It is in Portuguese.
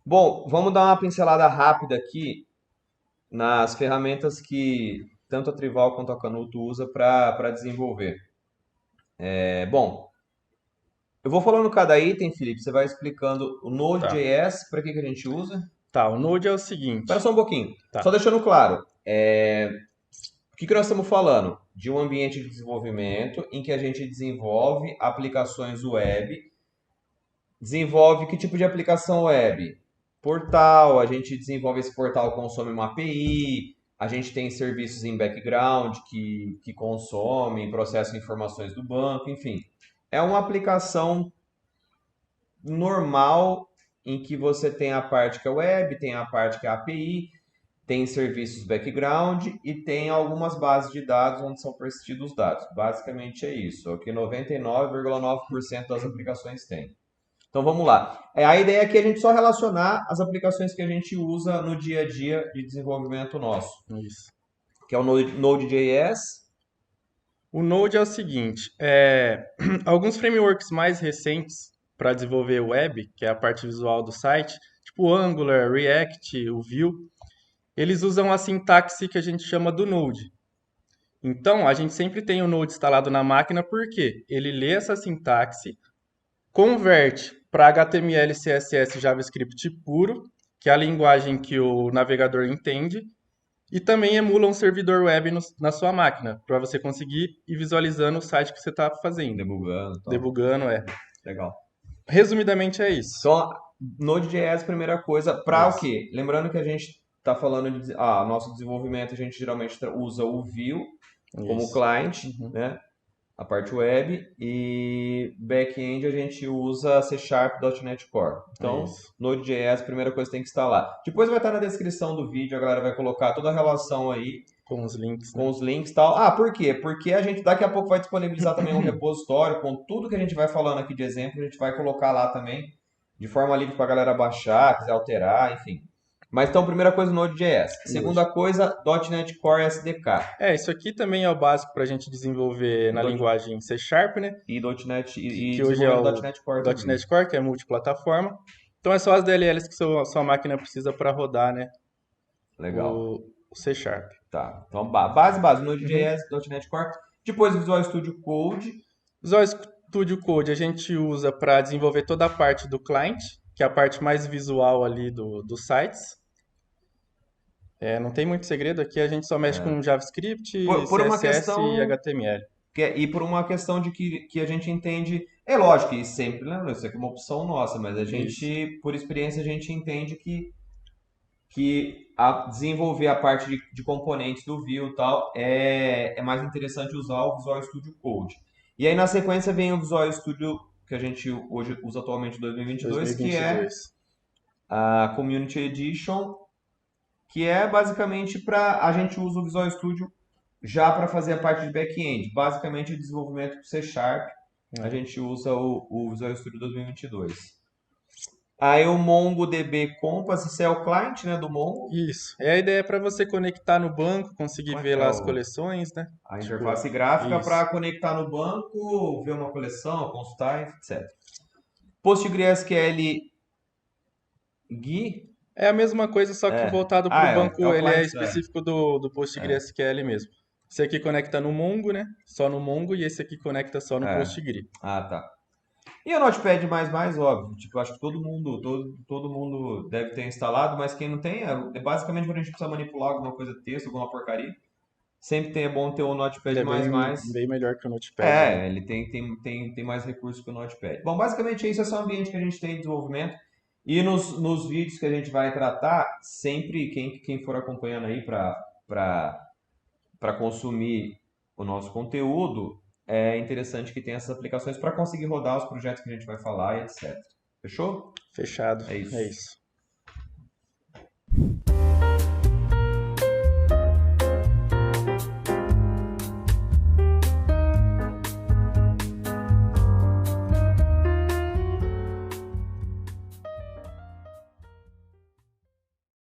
Bom, vamos dar uma pincelada rápida aqui nas ferramentas que tanto a Trival quanto a Canuto usa para desenvolver. Bom, eu vou falando cada item, Felipe, você vai explicando o Tá. Node.js, para que a gente usa. Tá, o Node é o Espera seguinte. só um pouquinho. Só Tá. deixando claro, o que nós estamos falando? De um ambiente de desenvolvimento em que a gente desenvolve aplicações web. Desenvolve que tipo de aplicação web? Portal, a gente desenvolve esse portal, consome uma API, a gente tem serviços em background que consomem, processam informações do banco, enfim. É uma aplicação normal em que você tem a parte que é web, tem a parte que é API, tem serviços background e tem algumas bases de dados onde são persistidos os dados. Basicamente é isso, é o que 99,9% das aplicações têm. Então vamos lá. A ideia aqui é a gente só relacionar as aplicações que a gente usa no dia a dia de desenvolvimento nosso, Isso. que é o Node.js. O Node é o seguinte, alguns frameworks mais recentes para desenvolver web, que é a parte visual do site, tipo o Angular, React, o Vue, eles usam a sintaxe que a gente chama do Node. Então, a gente sempre tem o Node instalado na máquina porque ele lê essa sintaxe, converte para HTML, CSS e JavaScript puro, que é a linguagem que o navegador entende, e também emula um servidor web na sua máquina, para você conseguir ir visualizando o site que você está fazendo. Debugando e tal. Debugando, é. Legal. Resumidamente é isso. Então, Node.js, primeira coisa, para o Isso. quê? Lembrando que a gente está falando de nosso desenvolvimento, a gente geralmente usa o Vue como Isso. client, Uhum. né? A parte web, e back-end a gente usa C Sharp, .NET Core. Então, Isso. Node.js, primeira coisa que tem que instalar. Depois vai estar na descrição do vídeo, a galera vai colocar toda a relação aí Com os links, né? com os links e tal. Por quê? Porque a gente daqui a pouco vai disponibilizar também um repositório com tudo que a gente vai falando aqui de exemplo, a gente vai colocar lá também, de forma livre para a galera baixar, quiser alterar, enfim. Mas então, primeira coisa, Node.js. Segunda Node. coisa, .NET Core SDK. Isso aqui também é o básico para a gente desenvolver E, na linguagem C Sharp, né? .NET, e Que hoje é desenvolvendo o .NET Core também. .NET Core, que é multiplataforma. Então é só as DLLs que sua máquina precisa para rodar, né? Legal. O C Sharp. Tá. Então, base, Uhum. Node.js, .NET Core. Depois Visual Studio Code. Visual Studio Code a gente usa para desenvolver toda a parte do client, que é a parte mais visual ali dos sites. Não tem muito segredo aqui, a gente só mexe com JavaScript, Por uma CSS e questão HTML. e por uma questão de que a gente entende. É lógico, e sempre, lembrando, isso aqui é uma opção nossa, mas a Isso. gente, por experiência, a gente entende que desenvolver a parte de componentes do Vue e tal é mais interessante usar o Visual Studio Code. E aí na sequência vem o Visual Studio que a gente hoje usa atualmente em 2022, que é 2022. a Community Edition, que é basicamente para a gente usa o Visual Studio já para fazer a parte de back-end. Basicamente, o desenvolvimento com C Sharp, a Né? gente usa o Visual Studio 2022. Aí o MongoDB Compass, isso é o client, né, do Mongo. Isso. A ideia é para você conectar no banco, conseguir ver É lá as coleções, né? a Tipo, interface gráfica isso. para conectar no banco, ver uma coleção, consultar, etc. PostgreSQL GUI, É a mesma coisa, só que voltado para o é banco, o ele é client, específico do PostgreSQL mesmo. Esse aqui conecta no Mongo, né? Só no Mongo, e esse aqui conecta só no é. Postgre. Tá. E o Notepad++, óbvio, tipo, acho que todo mundo deve ter instalado, mas quem não tem, é basicamente quando a gente precisa manipular alguma coisa de texto, alguma porcaria, sempre é bom ter o Notepad++. Ele é bem melhor que o Notepad, né? Ele tem mais recursos que o Notepad. Bom, basicamente esse é o ambiente que a gente tem de desenvolvimento. E nos vídeos que a gente vai tratar, sempre quem for acompanhando aí para consumir o nosso conteúdo, é interessante que tenha essas aplicações para conseguir rodar os projetos que a gente vai falar e etc. Fechou? Fechado. É É isso. isso.